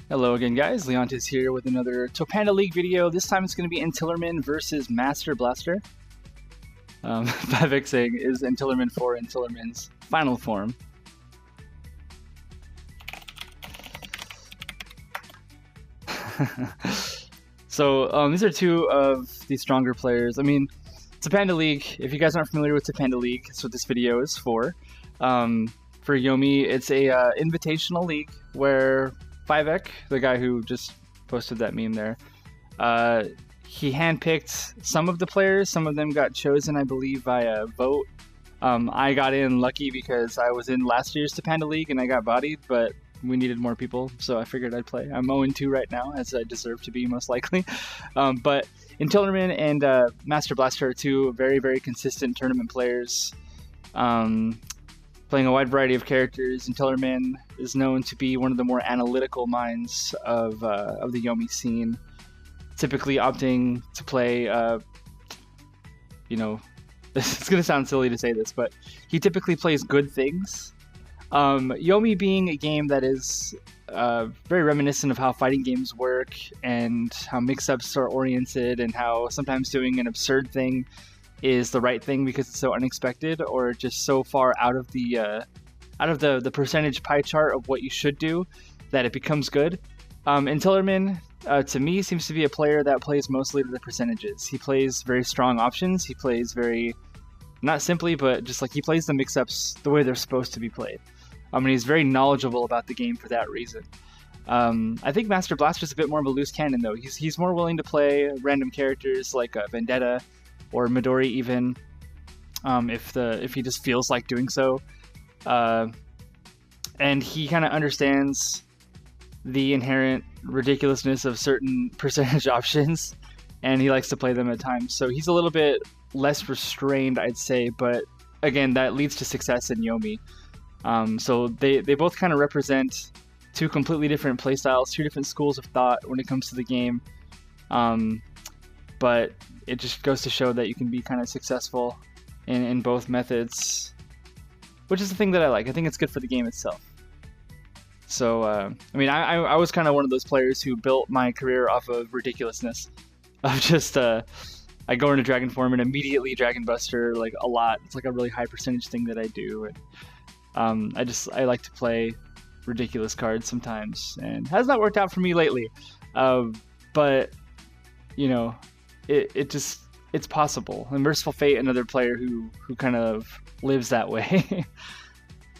Hello again, guys. Leontis here with another TOPANDA League video. This time it's going to be ntillerman versus mastrblastr. Vivek saying, is ntillerman for ntillerman's final form? So these are two of the stronger players. I mean, TOPANDA League, if you guys aren't familiar with TOPANDA League, that's what this video is for. For Yomi, it's a invitational league where Vivek, the guy who just posted that meme there, he handpicked some of the players. Some of them got chosen, I believe, via vote. I got in lucky because I was in last year's TOPANDA League and I got bodied, but we needed more people, so I figured I'd play. I'm 0-2 right now, as I deserve to be, most likely. But ntillerman and mastrblastr are two very, very consistent tournament players. Playing a wide variety of characters, ntillerman is known to be one of the more analytical minds of the Yomi scene, typically opting to play, it's going to sound silly to say this, but he typically plays good things. Yomi being a game that is very reminiscent of how fighting games work and how mix-ups are oriented and how sometimes doing an absurd thing is the right thing because it's so unexpected or just so far out of the percentage pie chart of what you should do that it becomes good. ntillerman, to me, seems to be a player that plays mostly to the percentages. He plays very strong options. He plays very, not simply, but just like he plays the mix-ups the way they're supposed to be played. And he's very knowledgeable about the game for that reason. I think mastrblastr is a bit more of a loose cannon, though. He's more willing to play random characters like Vendetta or Midori even, if he just feels like doing so. And he kind of understands the inherent ridiculousness of certain percentage options, and he likes to play them at times. So he's a little bit less restrained, I'd say, but again, that leads to success in Yomi. So they both kind of represent two completely different playstyles, two different schools of thought when it comes to the game. But it just goes to show that you can be kind of successful in both methods, which is the thing that I like. I think it's good for the game itself. So, I was kind of one of those players who built my career off of ridiculousness. Of just, I go into Dragon form and immediately Dragon Buster, like, a lot. It's like a really high percentage thing that I do. And I like to play ridiculous cards sometimes. And it has not worked out for me lately. But, you know, it's possible. And Merciful Fate, another player who kind of lives that way.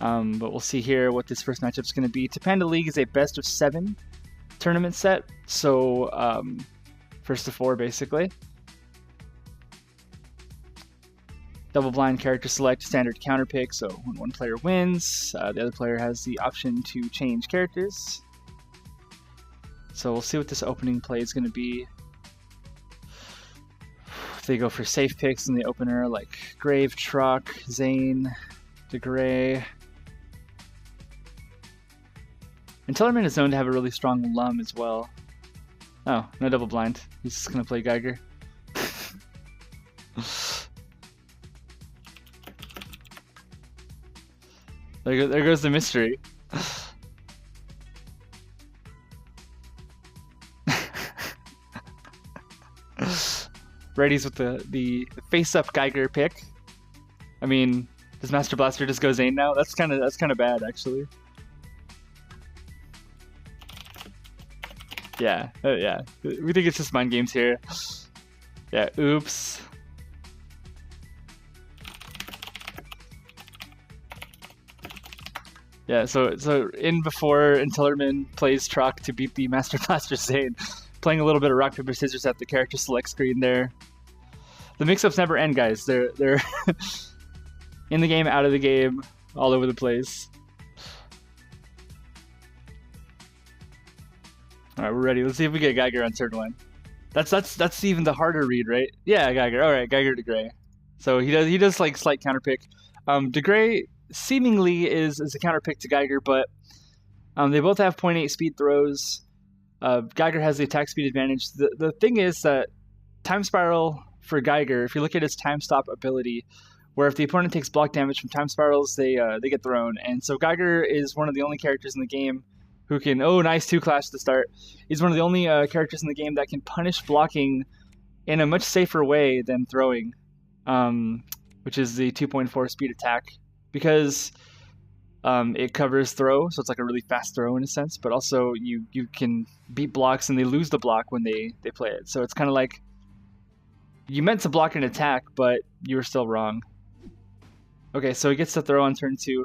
But we'll see here what this first matchup is going to be. TOPANDA League is a best of 7 tournament set, so first to 4 basically. Double blind character select, standard counter pick, so when one player wins, the other player has the option to change characters. So we'll see what this opening play is going to be. They go for safe picks in the opener, like Grave, Truck, Zane, DeGray. ntillerman is known to have a really strong Lum as well. Oh, no double blind. He's just going to play Geiger. There goes the mystery. Ready's with the face-up Geiger pick. I mean, does mastrblastr just go Zane now? That's kind of bad, actually. Yeah, yeah. We think it's just mind games here. Yeah, oops. Yeah, so in before ntillerman plays Truck to beat the mastrblastr Zane. Playing a little bit of rock paper scissors at the character select screen there. The mix-ups never end, guys. They're in the game, out of the game, all over the place. All right, we're ready. Let's see if we get Geiger on turn 1. That's even the harder read, right? Yeah, Geiger. All right, Geiger DeGray. So he does like slight counterpick. DeGray seemingly is a counterpick to Geiger, but they both have 0.8 speed throws. Geiger has the attack speed advantage. The thing is that Time Spiral for Geiger, if you look at his Time Stop ability, where if the opponent takes block damage from Time Spirals, they get thrown. And so Geiger is one of the only characters in the game who can... Oh, nice 2-clash to start. He's one of the only characters in the game that can punish blocking in a much safer way than throwing, which is the 2.4 speed attack, because it covers throw, so it's like a really fast throw in a sense, but also you can beat blocks and they lose the block when they play it. So it's kind of like you meant to block an attack, but you were still wrong. Okay, so he gets to throw on turn 2.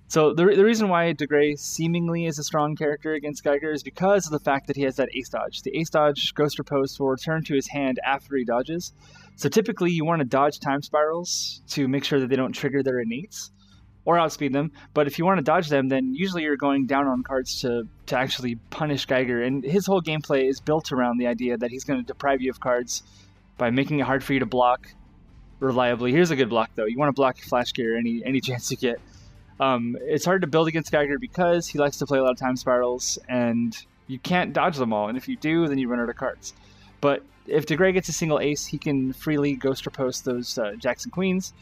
So the reason why DeGray seemingly is a strong character against Geiger is because of the fact that he has that ace dodge. The ace dodge, Ghost Riposte, will return to his hand after he dodges. So typically you want to dodge time spirals to make sure that they don't trigger their innates or outspeed them. But if you want to dodge them, then usually you're going down on cards to actually punish Geiger. And his whole gameplay is built around the idea that he's going to deprive you of cards by making it hard for you to block reliably. Here's a good block, though. You want to block Flash Gear any chance you get. It's hard to build against Geiger because he likes to play a lot of time spirals, and you can't dodge them all. And if you do, then you run out of cards. But if DeGray gets a single ace, he can freely Ghost Riposte those jacks and queens.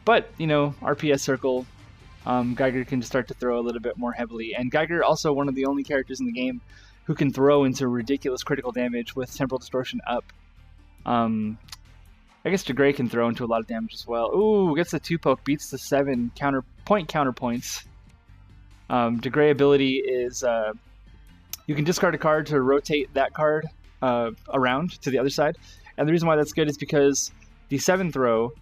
But, you know, RPS circle, Geiger can start to throw a little bit more heavily. And Geiger also one of the only characters in the game who can throw into ridiculous critical damage with Temporal Distortion up. I guess DeGray can throw into a lot of damage as well. Ooh, gets the 2-poke, beats the 7 counterpoints. DeGray ability is you can discard a card to rotate that card around to the other side. And the reason why that's good is because the 7 throw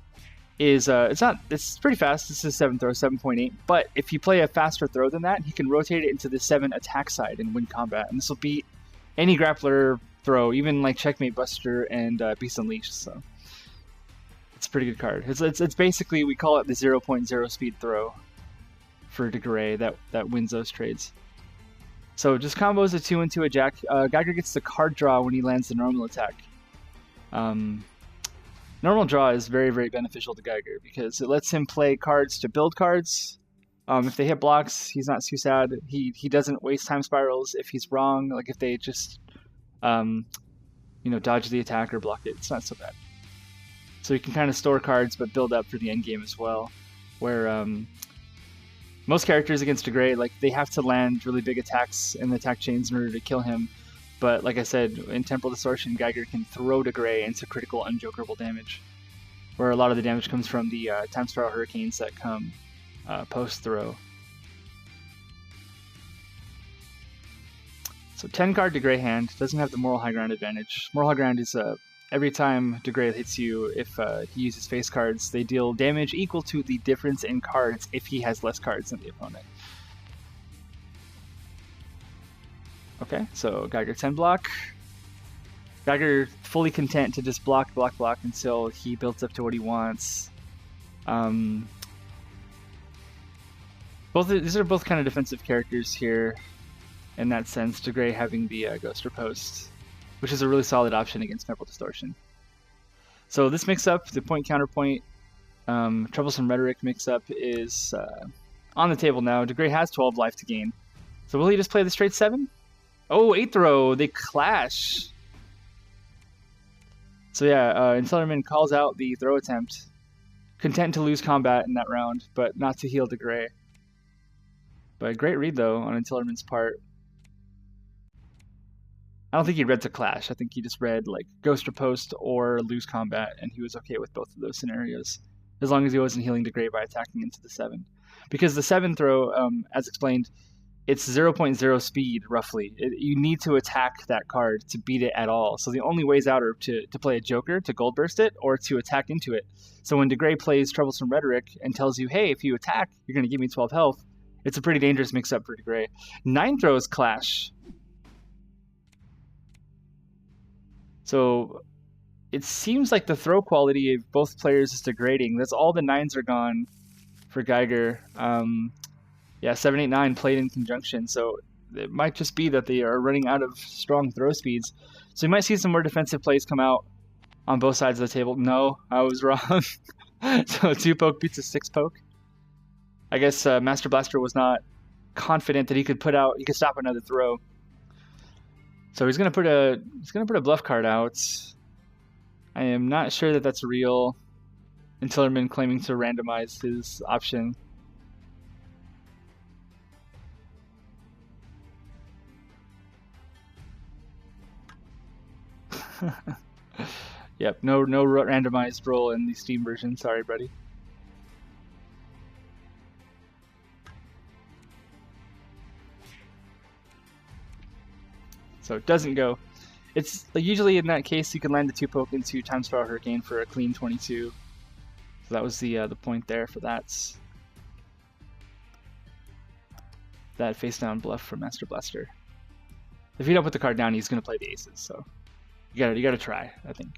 is it's pretty fast. This is 7 throw, 7.8. But if you play a faster throw than that, he can rotate it into the 7 attack side and win combat. And this will beat any grappler throw, even like Checkmate Buster and Beast Unleashed. So it's a pretty good card. It's basically, we call it the 0.0 speed throw for DeGray that wins those trades. So just combos a 2 into a jack. Geiger gets the card draw when he lands the normal attack. Normal draw is very, very beneficial to Geiger because it lets him play cards to build cards. If they hit blocks, he's not too sad. He doesn't waste time spirals if he's wrong. Like if they just dodge the attack or block it, it's not so bad. So you can kind of store cards but build up for the end game as well. Where most characters against DeGray, like they have to land really big attacks in the attack chains in order to kill him. But like I said, in Temporal Distortion, Geiger can throw DeGray into critical unjokerable damage, where a lot of the damage comes from the Time Spiral Hurricanes that come post-throw. So 10 card DeGray hand, doesn't have the Moral High Ground advantage. Moral High Ground is every time DeGray hits you, if he uses face cards, they deal damage equal to the difference in cards if he has less cards than the opponent. Okay, so Geiger 10 block. Geiger fully content to just block until he builds up to what he wants. These are both kind of defensive characters here in that sense. DeGray having the Ghost Riposte, which is a really solid option against Temporal Distortion. So this mix-up, the point counterpoint, Troublesome Rhetoric mix-up is on the table now. DeGray has 12 life to gain. So will he just play the straight 7? Oh, 8 throw! They clash! So yeah, ntillerman calls out the throw attempt. Content to lose combat in that round, but not to heal DeGray. But great read, though, on ntillerman's part. I don't think he read to clash. I think he just read like Ghost Riposte or lose combat, and he was okay with both of those scenarios, as long as he wasn't healing DeGray by attacking into the 7. Because the 7 throw, as explained, it's 0.0 speed, roughly. You need to attack that card to beat it at all. So the only ways out are to play a Joker, to Gold Burst it, or to attack into it. So when DeGray plays Troublesome Rhetoric and tells you, hey, if you attack, you're going to give me 12 health, it's a pretty dangerous mix-up for DeGray. 9 throws clash. So it seems like the throw quality of both players is degrading. That's all the 9s are gone for Geiger. Yeah, 7, 8, 9 played in conjunction, so it might just be that they are running out of strong throw speeds. So you might see some more defensive plays come out on both sides of the table. No, I was wrong. So 2-poke beats a 6-poke. I guess mastrblastr was not confident that he could stop another throw. So he's gonna put a bluff card out. I am not sure that that's real. ntillerman claiming to randomize his option. Yep, no randomized roll in the Steam version. Sorry, buddy. So it doesn't go. It's usually in that case you can land the 2-poke into Time Spiral Hurricane for a clean 22. So that was the point there for that face down bluff from mastrblastr. If you don't put the card down, he's gonna play the aces. So you gotta try, I think.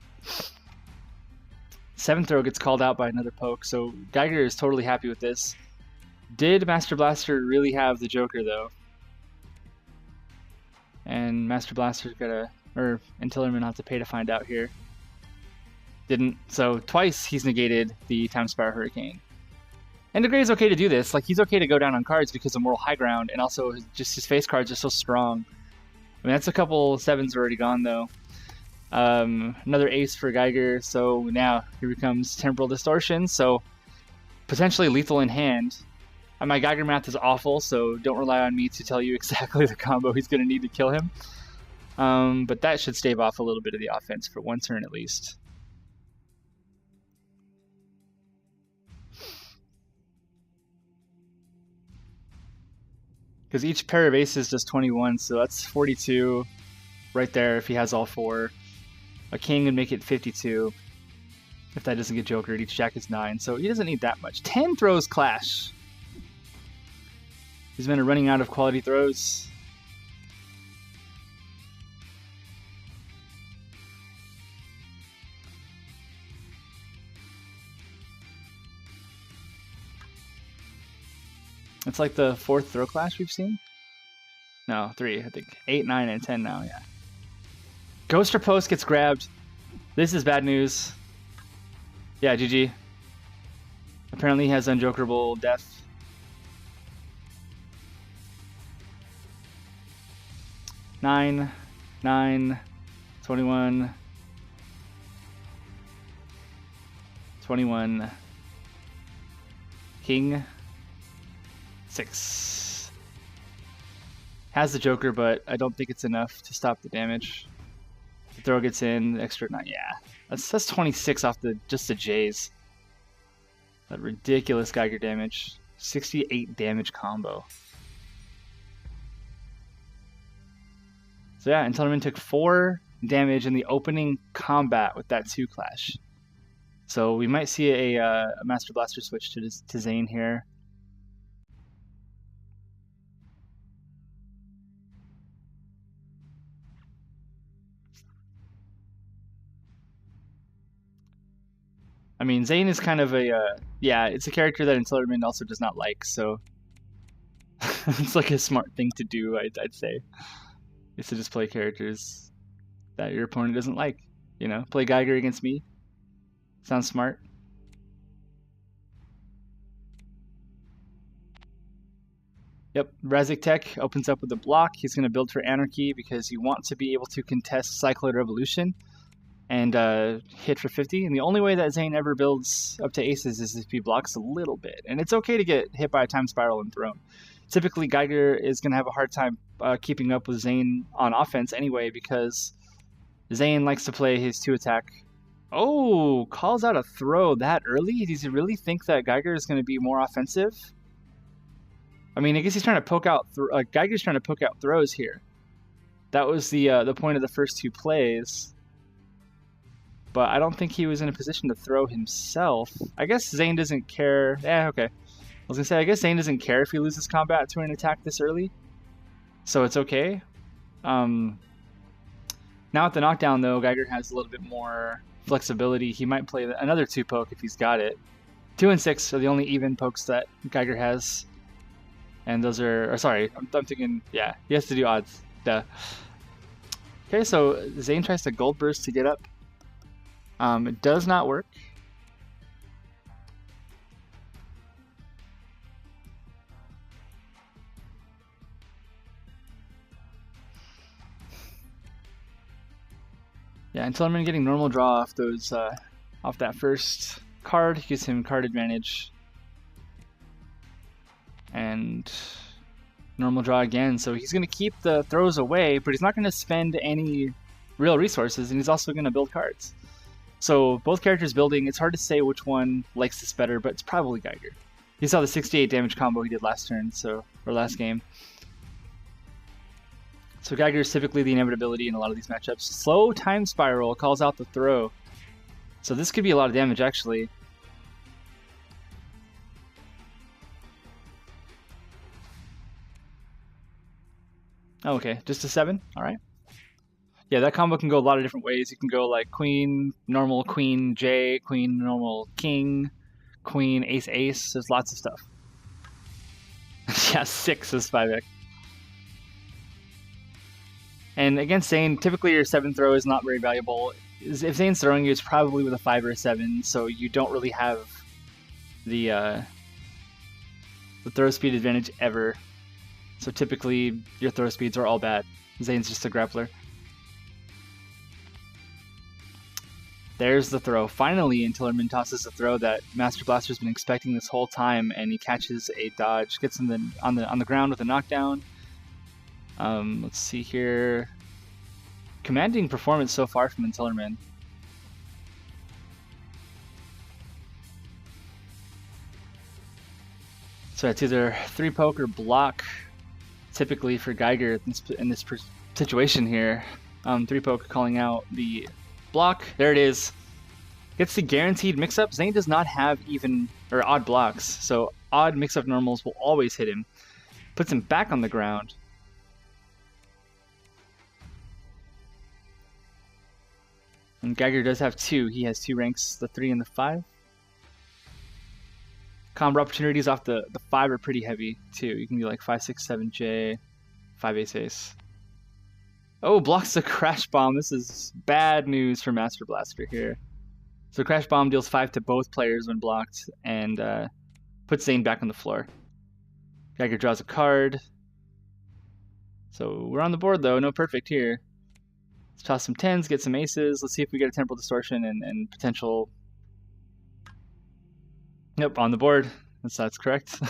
7th throw gets called out by another poke, so Geiger is totally happy with this. Did mastrblastr really have the Joker though? And mastrblastr gotta, or ntillerman have to pay to find out here. Didn't. So twice he's negated the Time Spiral Hurricane. And DeGray's okay to do this. Like, he's okay to go down on cards because of Moral High Ground, and also just his face cards are so strong. I mean, that's a couple 7s already gone though. Another ace for Geiger, so now here becomes Temporal Distortion, so potentially lethal in hand. My Geiger math is awful, so don't rely on me to tell you exactly the combo he's going to need to kill him. But that should stave off a little bit of the offense for one turn at least. Because each pair of aces does 21, so that's 42 right there if he has all 4. A king would make it 52 if that doesn't get jokered. Each jack is 9, so he doesn't need that much. 10 throws clash. He's been running out of quality throws. It's like the 4th throw clash we've seen. No, 3, I think. 8, 9, and 10 now, yeah. Ghoster Post gets grabbed. This is bad news. Yeah, GG. Apparently he has unjokerable death. 9, 9, 21, 21, king, 6. Has the Joker, but I don't think it's enough to stop the damage. The throw gets in, extra 9, yeah. That's 26 off just the J's. That ridiculous Geiger damage. 68 damage combo. So yeah, ntillerman took 4 damage in the opening combat with that 2 clash. So we might see a mastrblastr switch to Zane here. I mean, Zane is kind of a, yeah, it's a character that ntillerman also does not like, so it's like a smart thing to do, I'd say, is to just play characters that your opponent doesn't like. You know, play Geiger against me. Sounds smart. Yep, Razik Tech opens up with a block. He's going to build for Anarchy because you want to be able to contest Cycloid Revolution and hit for 50. And the only way that Zane ever builds up to aces is if he blocks a little bit. And it's okay to get hit by a Time Spiral and thrown. Typically, Geiger is going to have a hard time keeping up with Zane on offense anyway because Zane likes to play his 2-attack. Oh, calls out a throw that early? Does he really think that Geiger is going to be more offensive? I mean, I guess he's trying to poke out. Geiger's trying to poke out throws here. That was the point of the first 2 plays. But I don't think he was in a position to throw himself. I guess Zane doesn't care. Yeah, okay. I was gonna say, I guess Zane doesn't care if he loses combat to an attack this early, so it's okay. Now at the knockdown though, Geiger has a little bit more flexibility. He might play another 2-poke if he's got it. 2 and 6 are the only even pokes that Geiger has. And those are, or sorry, I'm thinking, yeah, he has to do odds. Duh. Okay, so Zane tries to Gold Burst to get up. It does not work. Yeah, ntillerman getting normal draw off those, off that first card gives him card advantage. And normal draw again, so he's going to keep the throws away, but he's not going to spend any real resources, and he's also going to build cards. So both characters building, it's hard to say which one likes this better, but it's probably Geiger. You saw the 68 damage combo he did last turn, or last game. So Geiger is typically the inevitability in a lot of these matchups. Slow time spiral calls out the throw. So this could be a lot of damage, actually. Oh, okay, just a 7? Alright. Yeah, that combo can go a lot of different ways. You can go like queen, normal, queen, J, queen, normal, king, queen, ace, ace. There's lots of stuff. Yeah, 6 is 5x. And against Zane, typically your 7 throw is not very valuable. If Zane's throwing you, it's probably with a 5 or a 7, so you don't really have the throw speed advantage ever. So typically your throw speeds are all bad. Zane's just a grappler. There's the throw. Finally, ntillerman tosses a throw that Master Blaster's been expecting this whole time, and he catches a dodge, gets him on the ground with a knockdown. Let's see here. Commanding performance so far from ntillerman. So it's either 3 poke or block. Typically for Geiger in this situation here. 3 poke calling out the block. There it is. Gets the guaranteed mix-up. Zane does not have even or odd blocks, so odd mix-up normals will always hit him. Puts him back on the ground. And Geiger does have 2. He has 2 ranks, the 3 and the 5. Combo opportunities off the 5 are pretty heavy too. You can do like 5, 6, 7, J, 5 ace ace. Oh, blocks the crash bomb. This is bad news for Master Blaster here. So crash bomb deals 5 to both players when blocked and puts Zane back on the floor. Geiger draws a card. So we're on the board though, no perfect here. Let's toss some 10s, get some aces. Let's see if we get a temporal distortion and potential. Yep, on the board. That's correct.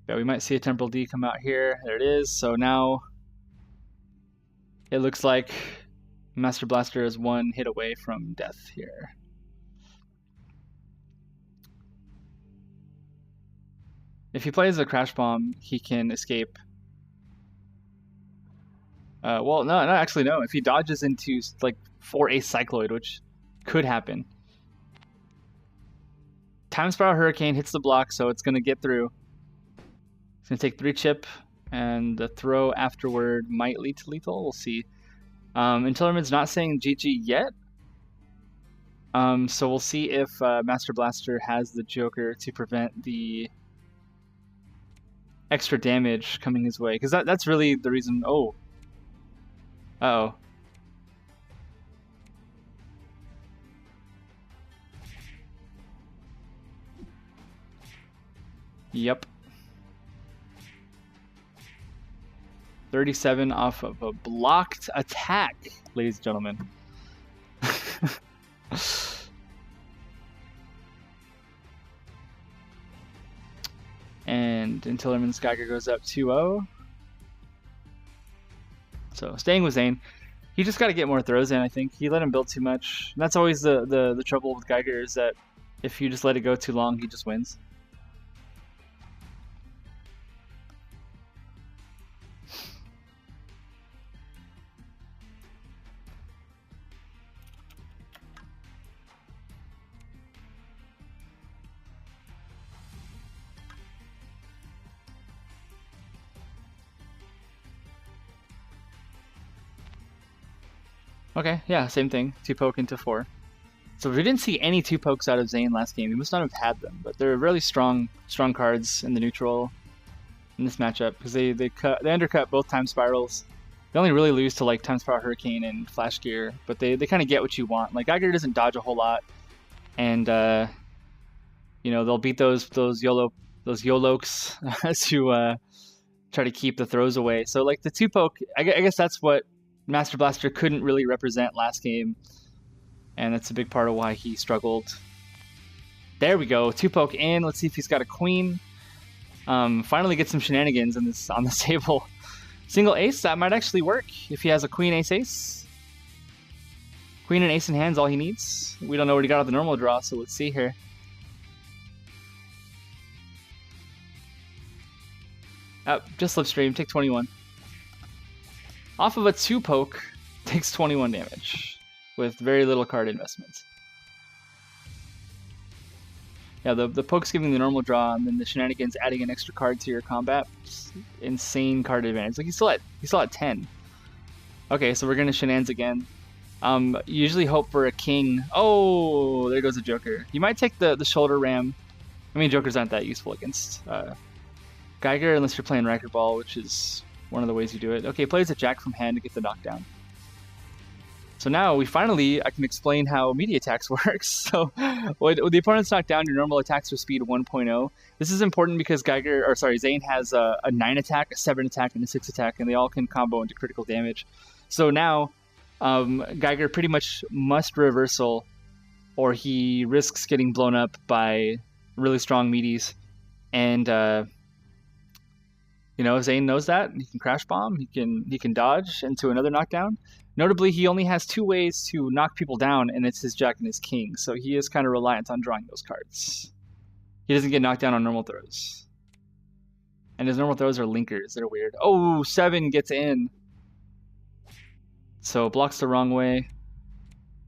Yeah, we might see a temporal D come out here. There it is. So now it looks like Master Blaster is 1 hit away from death here. If he plays a crash bomb, he can escape. Well, no, actually no. If he dodges into like 4 ace cycloid, which could happen. Time Spiral Hurricane hits the block, so it's going to get through. It's going to take 3 chip, and the throw afterward might lead to lethal. We'll see. ntillerman's not saying GG yet. So we'll see if Master Blaster has the Joker to prevent the extra damage coming his way. Because that's really the reason... Oh. Uh-oh. Yep. 37 off of a blocked attack, ladies and gentlemen. And ntillerman's Geiger goes up 2-0. So staying with Zane. He just got to get more throws in, I think. He let him build too much. And that's always the trouble with Geiger, is that if you just let it go too long, he just wins. Okay, yeah, same thing. 2 poke into 4. So we didn't see any 2 pokes out of Zane last game. He must not have had them, but they're really strong cards in the neutral in this matchup because they undercut both time spirals. They only really lose to like time spiral hurricane and flash gear, but they kind of get what you want. Like Geiger doesn't dodge a whole lot, and you know, they'll beat those YOLOks to try to keep the throws away. So like the 2 poke, I guess that's what Master Blaster couldn't really represent last game, and that's a big part of why he struggled. There we go, 2 poke in. Let's see if he's got a queen. Finally get some shenanigans on this table. Single ace, that might actually work if he has a queen, ace, ace. Queen and ace in hand's all he needs. We don't know what he got out the normal draw, so let's see here. Just slipstream, take 21. Off of a 2 poke, takes 21 damage with very little card investment. Yeah, the poke's giving the normal draw, and then the shenanigans adding an extra card to your combat. Just insane card advantage. Like he's still at 10. Okay, so we're gonna shenanigans again. Usually hope for a king. Oh, there goes a joker. You might take the shoulder ram. I mean, jokers aren't that useful against Geiger unless you're playing racquetball, which is one of the ways you do it. Okay, plays a jack from hand to get the knockdown. So now I can explain how media attacks works. So when the opponent's knocked down, your normal attacks are speed 1.0. This is important because Zane has a 9 attack, a 7 attack, and a 6 attack, and they all can combo into critical damage. So now Geiger pretty much must reversal, or he risks getting blown up by really strong meaties. And Zane knows that. He can crash bomb. He can dodge into another knockdown. Notably, he only has 2 ways to knock people down, and it's his jack and his king. So he is kind of reliant on drawing those cards. He doesn't get knocked down on normal throws. And his normal throws are linkers. They're weird. Oh, 7 gets in. So blocks the wrong way.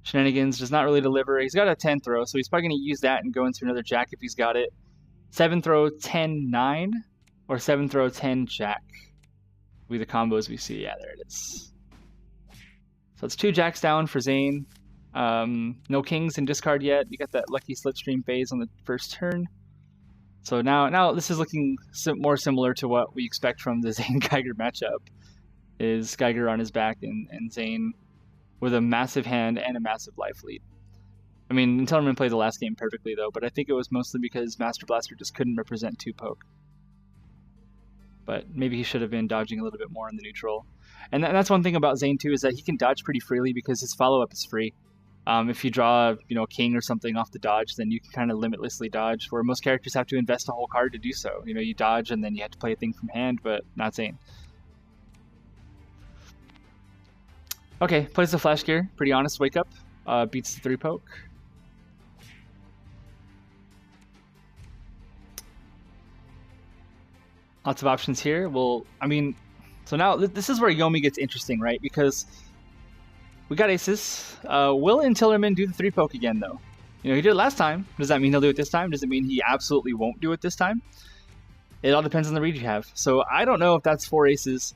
Shenanigans does not really deliver. He's got a 10 throw, so he's probably going to use that and go into another jack if he's got it. 7 throw, 10, 9. Or 7 throw, 10, jack. Will be the combos we see. Yeah, there it is. So it's 2 jacks down for Zane. No kings in discard yet. You got that lucky slipstream phase on the first turn. So now this is looking more similar to what we expect from the Zane Geiger matchup. Is Geiger on his back and Zane with a massive hand and a massive life lead. I mean, ntillerman played the last game perfectly though, but I think it was mostly because mastrblastr just couldn't represent 2 poke. But maybe he should have been dodging a little bit more in the neutral. And that's one thing about Zane too, is that he can dodge pretty freely because his follow-up is free. If you draw a king or something off the dodge, then you can kind of limitlessly dodge, where most characters have to invest a whole card to do so. You dodge and then you have to play a thing from hand, but not Zane. Okay, plays the flash gear. Pretty honest wake up. Beats the 3 poke. Lots of options here. Well, I mean, so now this is where Yomi gets interesting, right? Because we got aces. Will ntillerman do the 3 poke again, though? He did it last time. Does that mean he'll do it this time? Does it mean he absolutely won't do it this time? It all depends on the read you have. So I don't know if that's 4 aces.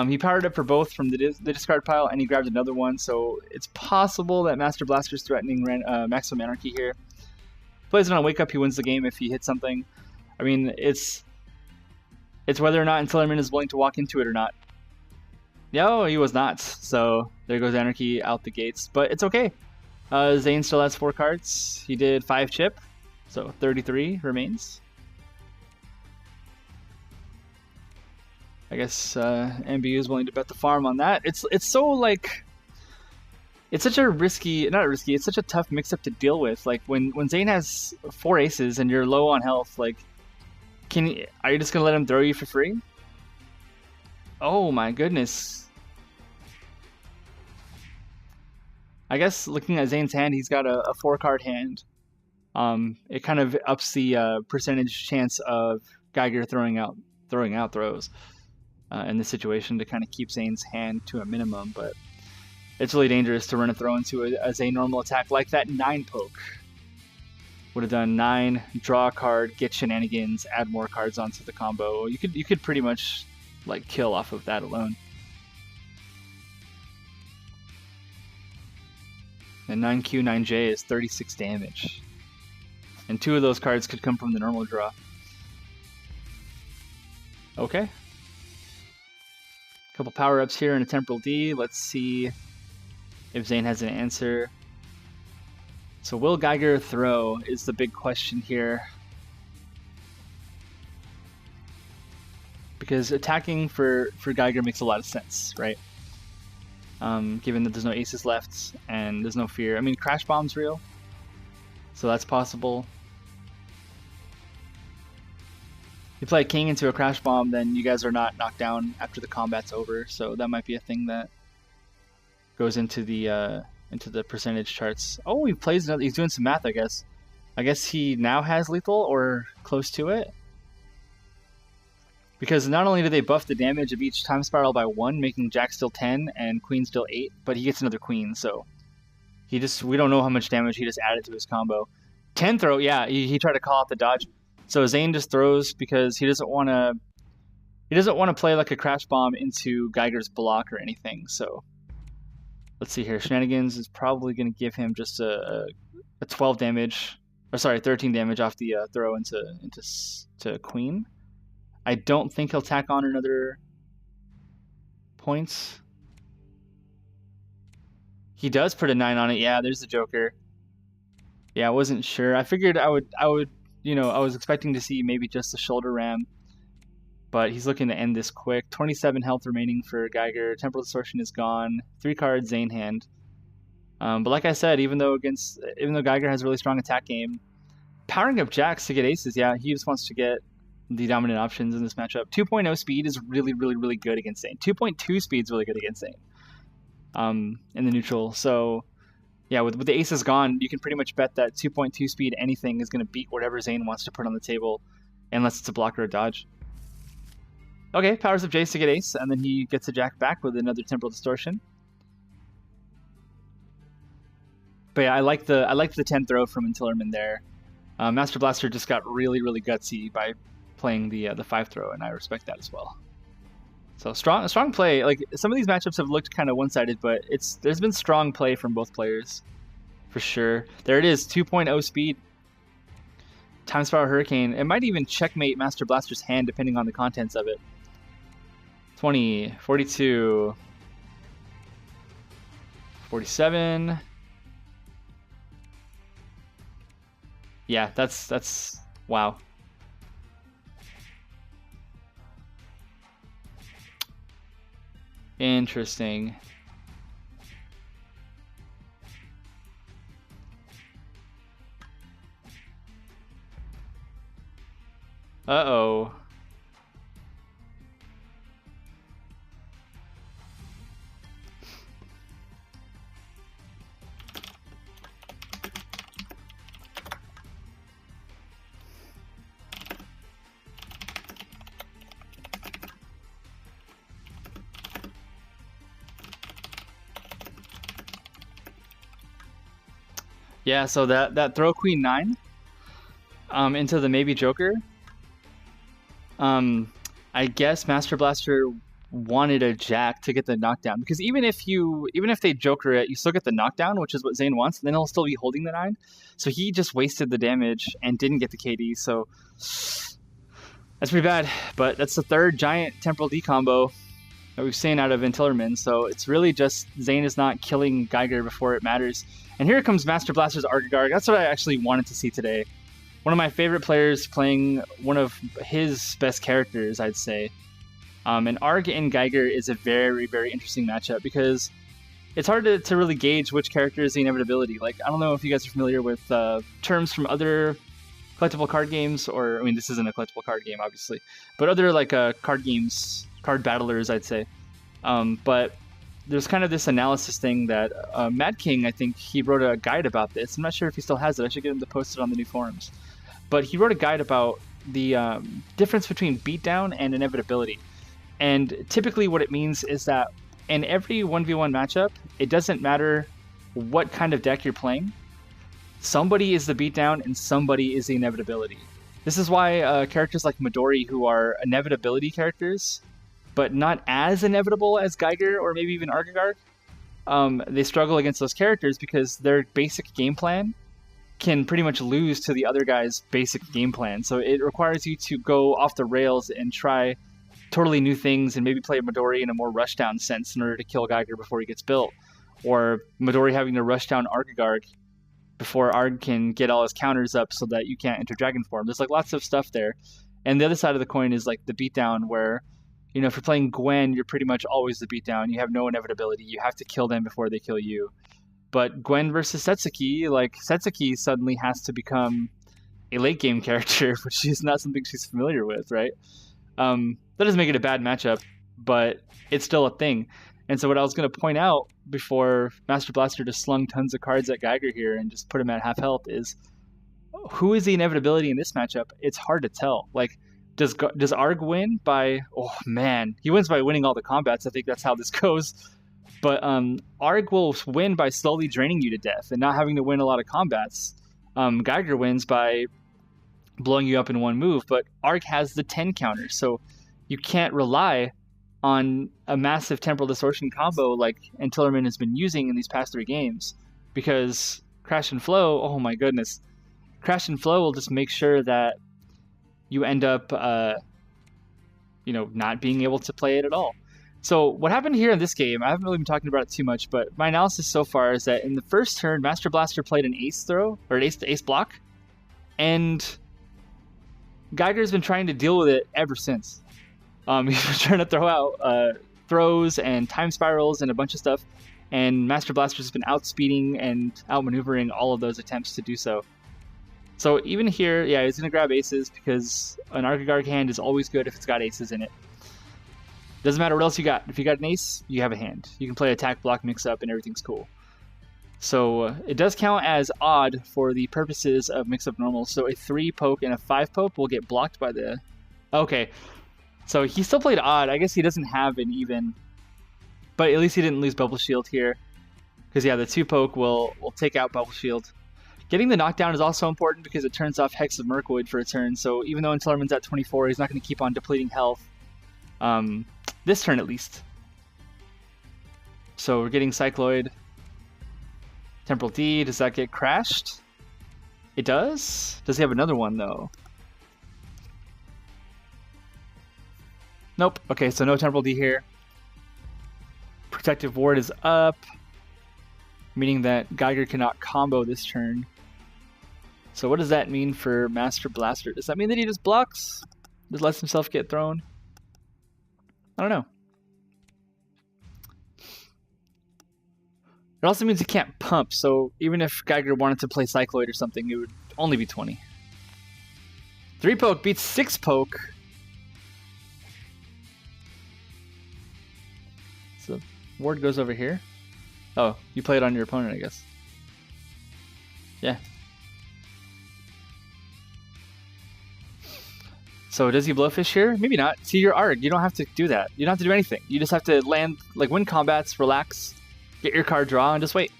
He powered up for both from the discard pile, and he grabbed another one. So it's possible that mastrblastr is threatening maximum anarchy here. Plays it on a wake up. He wins the game if he hits something. I mean, it's whether or not ntillerman is willing to walk into it or not. No, he was not. So there goes anarchy out the gates. But it's okay. Zane still has 4 cards. He did 5 chip, so 33 remains. I guess MBU is willing to bet the farm on that. It's so like, it's such a it's such a tough mix-up to deal with. Like when Zane has 4 aces and you're low on health, like, are you just gonna let him throw you for free? Oh my goodness. I guess looking at Zane's hand, he's got a 4-card hand. It kind of ups the percentage chance of Geiger throwing out throws in this situation to kind of keep Zane's hand to a minimum. But it's really dangerous to run a throw into a Zane normal attack like that 9 poke. Would have done 9, draw a card, get shenanigans, add more cards onto the combo. You could pretty much like kill off of that alone. And 9Q, 9J is 36 damage. And 2 of those cards could come from the normal draw. Okay. A couple power-ups here and a temporal D. Let's see if Zane has an answer. So will Geiger throw is the big question here. Because attacking for Geiger makes a lot of sense, right? Given that there's no aces left and there's no fear. I mean, Crash Bomb's real, so that's possible. you play a king into a crash bomb, then you guys are not knocked down after the combat's over. So that might be a thing that goes into the percentage charts. Oh, he plays another. He's doing some math, I guess. I guess he now has lethal or close to it. Because not only do they buff the damage of each time spiral by 1, making Jack still 10 and Queen still 8, but he gets another Queen, so we don't know how much damage he just added to his combo. 10 throw, yeah, he tried to call out the dodge. So Zane just throws because he doesn't want to play like a crash bomb into Geiger's block or anything. So let's see here. Shenanigans is probably going to give him just a 12 damage, or sorry, 13 damage off the throw into Queen. I don't think he'll tack on another points. He does put a 9 on it. Yeah, there's the Joker. Yeah, I wasn't sure. I figured I would, I was expecting to see maybe just a shoulder ram, but he's looking to end this quick. 27 health remaining for Geiger. Temporal Distortion is gone. 3 cards, Zane hand. But like I said, even though Geiger has a really strong attack game, powering up Jacks to get aces, yeah, he just wants to get the dominant options in this matchup. 2.0 speed is really, really, really good against Zane. 2.2 speed is really good against Zane in the neutral. So yeah, with the aces gone, you can pretty much bet that 2.2 speed anything is going to beat whatever Zane wants to put on the table, unless it's a block or a dodge. Okay, powers up Jace to get ace, and then he gets a Jack back with another Temporal Distortion. But yeah, I like the 10 throw from ntillerman there. Master Blaster just got really, really gutsy by playing the 5 throw, and I respect that as well. So strong play. Like, some of these matchups have looked kind of one-sided, but there's been strong play from both players for sure. There it is, 2.0 speed. Time Spiral Hurricane. It might even checkmate Master Blaster's hand depending on the contents of it. 20, 42, 47. Yeah, that's wow. Interesting. Uh-oh. Yeah, so that throw Queen 9 into the maybe Joker. I guess Master Blaster wanted a Jack to get the knockdown, because even if they Joker it, you still get the knockdown, which is what Zane wants, and then he'll still be holding the 9. So he just wasted the damage and didn't get the KD. So that's pretty bad. But that's the third giant Temporal D combo that we've seen out of ntillerman. So it's really just Zane is not killing Geiger before it matters. And here comes Master Blaster's Argagarg. That's what I actually wanted to see today. One of my favorite players playing one of his best characters, I'd say. And Arg and Geiger is a very, very interesting matchup, because it's hard to really gauge which character is the inevitability. Like, I don't know if you guys are familiar with terms from other collectible card games, or, I mean, this isn't a collectible card game, obviously, but other like card games, card battlers, I'd say. But there's kind of this analysis thing that Mad King, I think he wrote a guide about this. I'm not sure if he still has it. I should get him to post it on the new forums. But he wrote a guide about the difference between beatdown and inevitability. And typically what it means is that in every 1v1 matchup, it doesn't matter what kind of deck you're playing. Somebody is the beatdown and somebody is the inevitability. This is why characters like Midori, who are inevitability characters, but not as inevitable as Geiger or maybe even Argagarg, they struggle against those characters because their basic game plan can pretty much lose to the other guy's basic game plan. So it requires you to go off the rails and try totally new things, and maybe play Midori in a more rushdown sense in order to kill Geiger before he gets built. Or Midori having to rush down Argagarg before Arg can get all his counters up so that you can't enter Dragon Form. There's like lots of stuff there. And the other side of the coin is like the beatdown, where, you know, if you're playing Gwen, you're pretty much always the beatdown. You have no inevitability. You have to kill them before they kill you. But Gwen versus Setsuki, like, Setsuki suddenly has to become a late game character, which is not something she's familiar with, right? That doesn't make it a bad matchup, but it's still a thing. And so what I was going to point out before Master Blaster just slung tons of cards at Geiger here and just put him at half health is, who is the inevitability in this matchup? It's hard to tell. Like, does Arg win by... Oh, man. He wins by winning all the combats. I think that's how this goes. But Arg will win by slowly draining you to death and not having to win a lot of combats. Geiger wins by blowing you up in one move, but Arg has the 10 counter, so you can't rely on a massive Temporal Distortion combo like ntillerman has been using in these past 3 games, because Crash and Flow, oh my goodness, Crash and Flow will just make sure that you end up not being able to play it at all. So what happened here in this game, I haven't really been talking about it too much, but my analysis so far is that in the first turn, Master Blaster played an ace throw, or an ace block, and Geiger's been trying to deal with it ever since. He's been trying to throw out throws and time spirals and a bunch of stuff, and Master Blaster's been outspeeding and outmaneuvering all of those attempts to do so. So even here, yeah, he's going to grab aces because an Archigarch hand is always good if it's got aces in it. Doesn't matter what else you got. If you got an ace, you have a hand. You can play attack, block, mix up, and everything's cool. So it does count as odd for the purposes of mix-up normals. So a 3 poke and a 5 poke will get blocked by the... Okay, so he still played odd. I guess he doesn't have an even... But at least he didn't lose Bubble Shield here. Because yeah, the 2 poke will take out Bubble Shield. Getting the knockdown is also important because it turns off Hex of Merkwood for a turn. So even though ntillerman's at 24, he's not going to keep on depleting health. This turn at least. So we're getting Cycloid. Temporal D, does that get crashed? It does? Does he have another one though? Nope. Okay, so no Temporal D here. Protective Ward is up, meaning that Geiger cannot combo this turn. So what does that mean for Master Blaster? Does that mean that he just blocks? Just lets himself get thrown? I don't know. It also means he can't pump, so even if Geiger wanted to play Cycloid or something, it would only be 20. 3 poke beats 6 poke. So ward goes over here. Oh, you play it on your opponent, I guess. Yeah. So does he blowfish here? Maybe not. See, you're Arg. You don't have to do that. You don't have to do anything. You just have to land, like, win combats, relax, get your card draw, and just wait.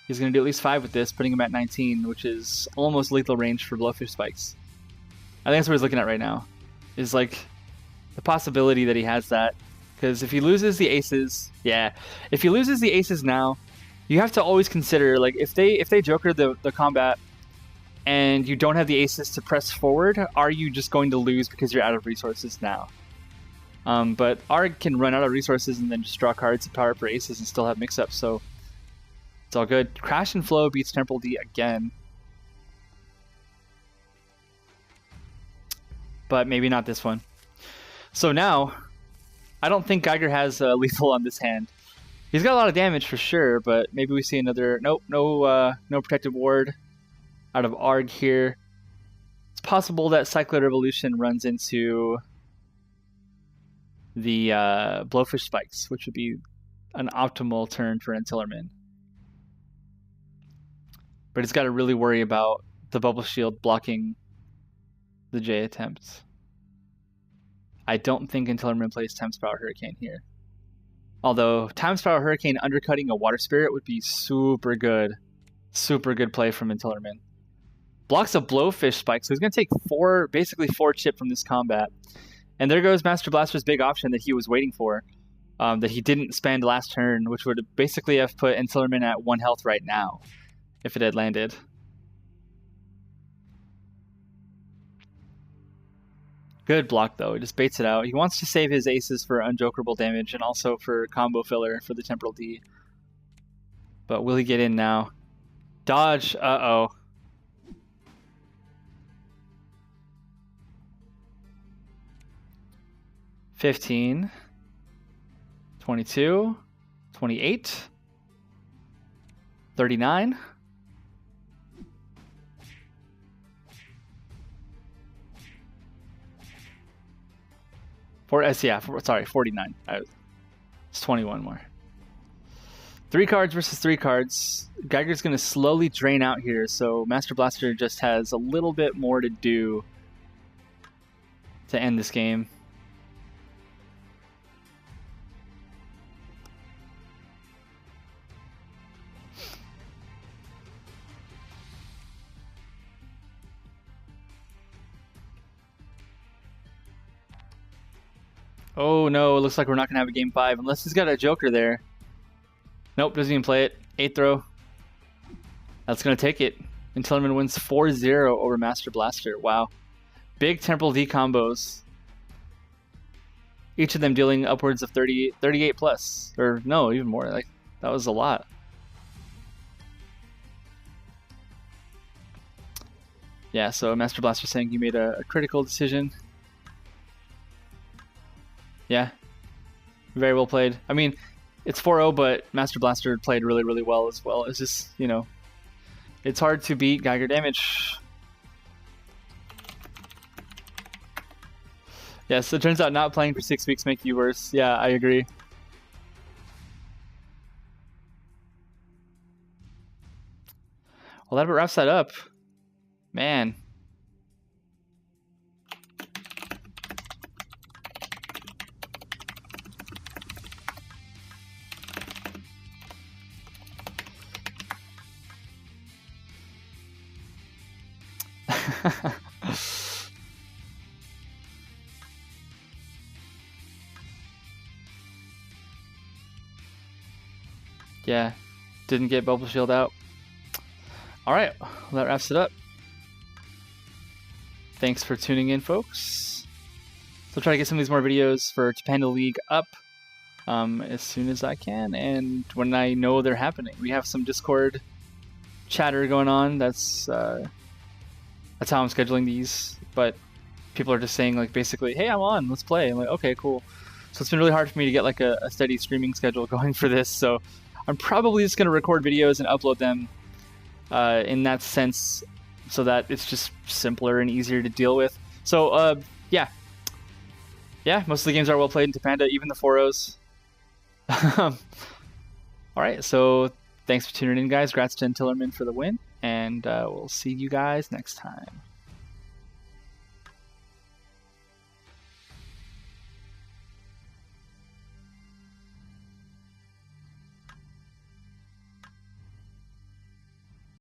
He's going to do at least 5 with this, putting him at 19, which is almost lethal range for blowfish spikes. I think that's what he's looking at right now. Is, like, the possibility that he has that. Because if he loses the aces... Yeah. If he loses the aces now, you have to always consider, like, if they Joker the combat... and you don't have the aces to press forward, are you just going to lose because you're out of resources now? But Arg can run out of resources and then just draw cards to power up for aces and still have mix-ups, so it's all good. Crash and Flow beats Temporal D again. But maybe not this one. So now, I don't think Geiger has lethal on this hand. He's got a lot of damage for sure, but maybe we see another... Nope, no Protective Ward out of Arg here. It's possible that Cycloid Revolution runs into the Blowfish Spikes, which would be an optimal turn for ntillerman. But he's got to really worry about the Bubble Shield blocking the J attempt. I don't think ntillerman plays Time Spiral Hurricane here. Although Time Spiral Hurricane undercutting a Water Spirit would be super good. Super good play from ntillerman. Blocks a Blowfish Spike, so he's going to take basically 4 chip from this combat. And there goes Master Blaster's big option that he was waiting for, that he didn't spend last turn, which would basically have put ntillerman at 1 health right now, if it had landed. Good block, though. He just baits it out. He wants to save his aces for unjokerable damage and also for combo filler for the Temporal D. But will he get in now? Dodge. Uh-oh. $15, $22, $28, $39, Sorry, 49. It's 21 more. 3 cards versus 3 cards. Geiger's going to slowly drain out here, so Master Blaster just has a little bit more to do to end this game. Oh no, it looks like we're not going to have a game 5 unless he's got a Joker there. Nope, doesn't even play it. 8th throw. That's going to take it. ntillerman wins 4-0 over Master Blaster. Wow. Big Temporal D combos. Each of them dealing upwards of 38 plus. Or no, even more. Like, that was a lot. Yeah, so Master Blaster saying he made a critical decision. Yeah. Very well played. I mean, it's 4-0, but Master Blaster played really, really well as well. It's just, you know, it's hard to beat Geiger damage. Yes, it turns out not playing for 6 weeks make you worse. Yeah, I agree. Well, that about wraps that up. Man. Yeah, didn't get Bubble Shield out. Alright, well, that wraps it up. Thanks for tuning in, folks. So I'll try to get some of these more videos for TOPANDA League up as soon as I can and when I know they're happening. We have some Discord chatter going on. That's how I'm scheduling these, but people are just saying, like, basically, hey, I'm on, let's play. I'm like, okay, cool. So it's been really hard for me to get like a steady streaming schedule going for this, so I'm probably just going to record videos and upload them in that sense so that it's just simpler and easier to deal with. So, yeah, most of the games are well played in TOPANDA, even the 4-0s. Alright, so thanks for tuning in, guys. Congrats to ntillerman for the win, and we'll see you guys next time.